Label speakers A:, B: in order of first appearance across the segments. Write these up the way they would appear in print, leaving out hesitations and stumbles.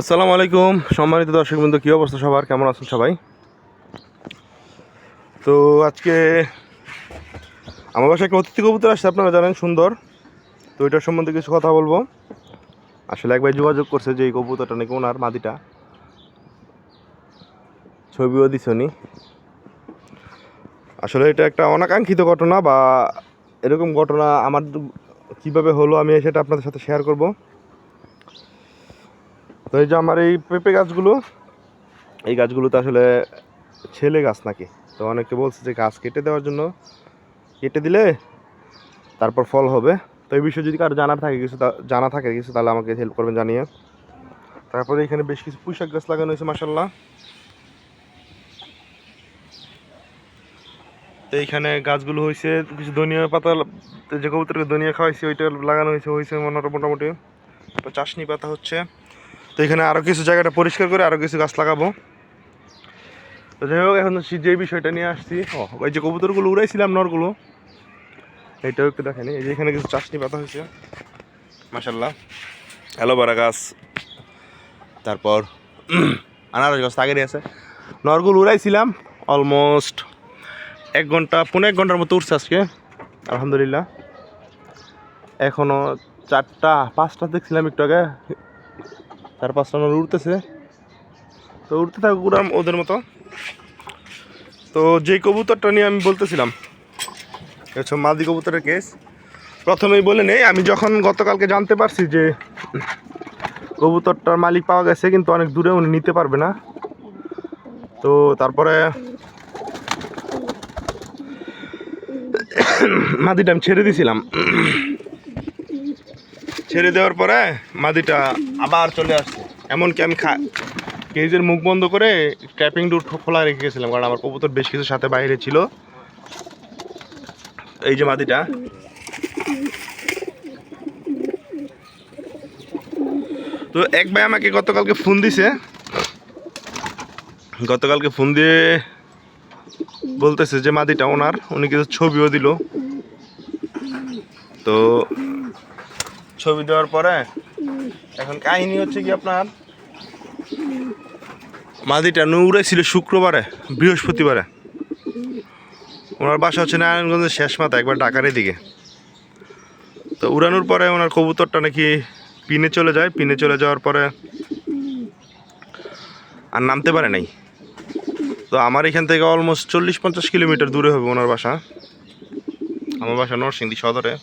A: আসসালামু আলাইকুম সম্মানিত দর্শকবৃন্দ, কী অবস্থা সবার, কেমন আছেন সবাই? তো আজকে আমার বাসায় একটা অতিথি কবুতর আসছে, আপনারা জানেন, সুন্দর। তো এটার সম্বন্ধে কিছু কথা বলবো। আসলে একবার যোগাযোগ করছে যে এই কবুতরটা নাকি ওনার, মাদিটা, ছবিও দিছনি। আসলে এটা একটা অনাকাঙ্ক্ষিত ঘটনা, বা এরকম ঘটনা আমার কীভাবে হলো আমি সেটা আপনাদের সাথে শেয়ার করব। তো এই যে আমার এই পেঁপে গাছগুলো, এই গাছগুলোতে আসলে ছেলে গাছ নাকি। তো অনেকে বলছে যে গাছ কেটে দেওয়ার জন্য, কেটে দিলে তারপর ফল হবে। তো এই বিষয়ে যদি কারো জানা থাকে কিছু তাহলে আমাকে হেল্প করবেন জানিয়ে। তারপরে এখানে বেশ কিছু পুঁইশাক গাছ লাগানো হয়েছে মাশাআল্লাহ। তো এইখানে গাছগুলো হয়েছে, কিছু ধনিয়া পাতা, যে কবুতরকে ধনিয়া খাওয়াইছি ওইটা লাগানো হয়েছে মোটামুটি। তো চাশনি পাতা হচ্ছে। তো এখানে আরও কিছু জায়গাটা পরিষ্কার করে আরও কিছু গাছ লাগাবো। তো যাই হোক, এখন যে বিষয়টা নিয়ে আসছি, ওই যে কবুতরগুলো উড়াইছিলাম, নরগুলো, এইটাও একটু দেখেনি। এই যে এখানে কিছু চাশনি পাতা হয়েছে মাশাআল্লাহ, অ্যালোভেরা গাছ, তারপর আনারস গাছ আগেরই আছে। নরগুলো উড়াইছিলাম অলমোস্ট 1 ঘন্টার মতো উঠছে আজকে আলহামদুলিল্লাহ। এখনও 4টা-5টা দেখছিলাম একটু আগে, 4-5টা নর উড়তেছে। তো উড়তে থাকুক ওদের মতো। তো যেই কবুতরটা নিয়ে আমি বলতেছিলাম, হচ্ছে মাদি কবুতরের কেস। প্রথমেই বলে নেই, আমি যখন গতকালকে জানতে পারছি যে কবুতরটার মালিক পাওয়া গেছে, কিন্তু অনেক দূরে, উনি নিতে পারবে না। তো তারপরে মাদিটা আমি ছেড়ে দিয়েছিলাম। ছেড়ে দেওয়ার পরে মাদিটা আবার চলে আসছে। এমনকি আমি কেজের মুখ বন্ধ করে ট্র্যাপিং ডোর খোলা রেখে গেছিলাম, কারণ আমার কবুতর বেশ কিছু সাথে বাইরে ছিল। এই যে মাদিটা, তো এক ভাই আমাকে গতকালকে ফোন দিয়ে বলতেছে যে মাদিটা ওনার, উনি কিছু ছবিও দিল। তো ছবি দেওয়ার পরে এখন কাহিনী হচ্ছে কি, আপনার মাদিটা উড়েছিল শুক্রবারে, বৃহস্পতিবারে। ওনার বাসা হচ্ছে নারায়ণগঞ্জের শেষ মাথা, একবার ঢাকার দিকে। তো উড়ানোর পরে ওনার কবুতরটা নাকি পিনে চলে যায়। পিনে চলে যাওয়ার পরে আর নামতে পারে নাই। তো আমার এখান থেকে অলমোস্ট 40-50 কিলোমিটার দূরে হবে ওনার বাসা। আমার বাসা নরসিংদী সদরে।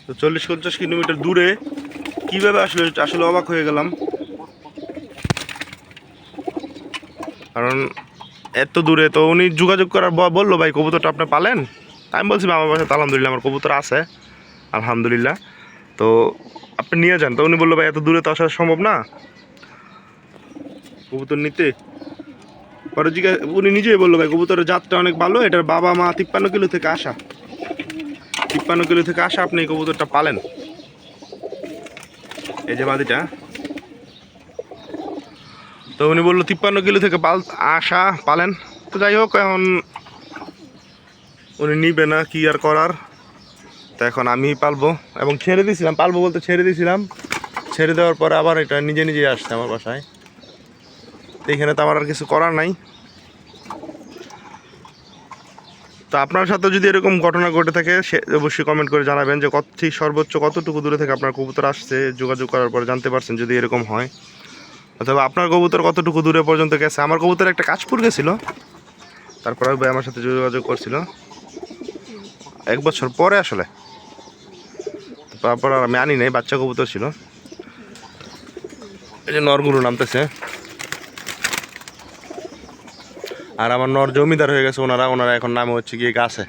A: তো 40-50 কিলোমিটার দূরে কীভাবে আসলে অবাক হয়ে গেলাম, কারণ এত দূরে। তো উনি যোগাযোগ করার বললো, ভাই কবুতরটা আপনি পালেন? আমি বলছি আমার বাসায় আলহামদুলিল্লাহ আমার কবুতর আছে আলহামদুলিল্লাহ, তো আপনি নিয়ে যান। তো উনি বললো, ভাই এত দূরে তো আসা সম্ভব না কবুতর নিতে। পরে উনি নিজেই বললো, ভাই কবুতরের জাতটা অনেক ভালো, এটার বাবা মা 53 কিলো থেকে আসা, 53 কিলো থেকে আসা, আপনি এই কবুতরটা পালেন। এই যে মাদিটা, তো উনি বললো 53 কিলো থেকে আসা, পালেন। তো যাই হোক, এখন উনি নিবে না, কি আর করার। তো এখন আমি পালবো, এবং ছেড়ে দিয়েছিলাম, পালবো বলতে ছেড়ে দিয়েছিলাম। ছেড়ে দেওয়ার পরে আবার এটা নিজেই আসছে আমার বাসায়। তো এখানে তো আমার আর কিছু করার নাই। তো আপনার সাথে যদি এরকম ঘটনা ঘটে থাকে, সে অবশ্যই কমেন্ট করে জানাবেন যে সর্বোচ্চ কতটুকু দূরে থেকে আপনার কবুতর আসছে, যোগাযোগ করার পরে জানতে পারছেন যদি এরকম হয়। অথবা আপনার কবুতর কতটুকু দূরে পর্যন্ত গেছে। আমার কবুতর একটা কাশফুল গেছিলো, তারপরে ভাই আমার সাথে যোগাযোগ করছিল 1 বছর পরে আসলে। তারপর আর আমি আনি নাই, বাচ্চা কবুতর ছিল। এই যে নরগুলো নামতেছে, আর আমার নর জমিদার হয়ে গেছে। ওনারা এখন নামে হচ্ছে গিয়ে গাছে,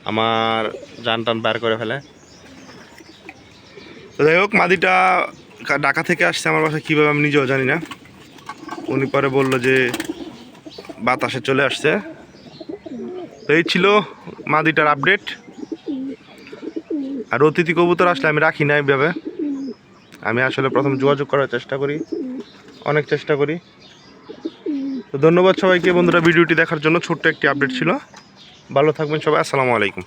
A: আমার জান টান বার করে ফেলে। যাই হোক, মাদিটা ঢাকা থেকে আসছে আমার বাসায়, কীভাবে আমি নিজেও জানি না। উনি পরে বললো যে বাতাসে চলে আসছে। তো এই ছিল মাদিটার আপডেট। আর অতিথি কবুতর আসলে আমি রাখি না এইভাবে। আমি আসলে প্রথম যোগাযোগ করার চেষ্টা করি, অনেক চেষ্টা করি। তো ধন্যবাদ সবাইকে বন্ধুরা ভিডিওটি দেখার জন্য। ছোট্ট একটি আপডেট ছিল। ভালো থাকবেন সবাই, আসসালামু আলাইকুম।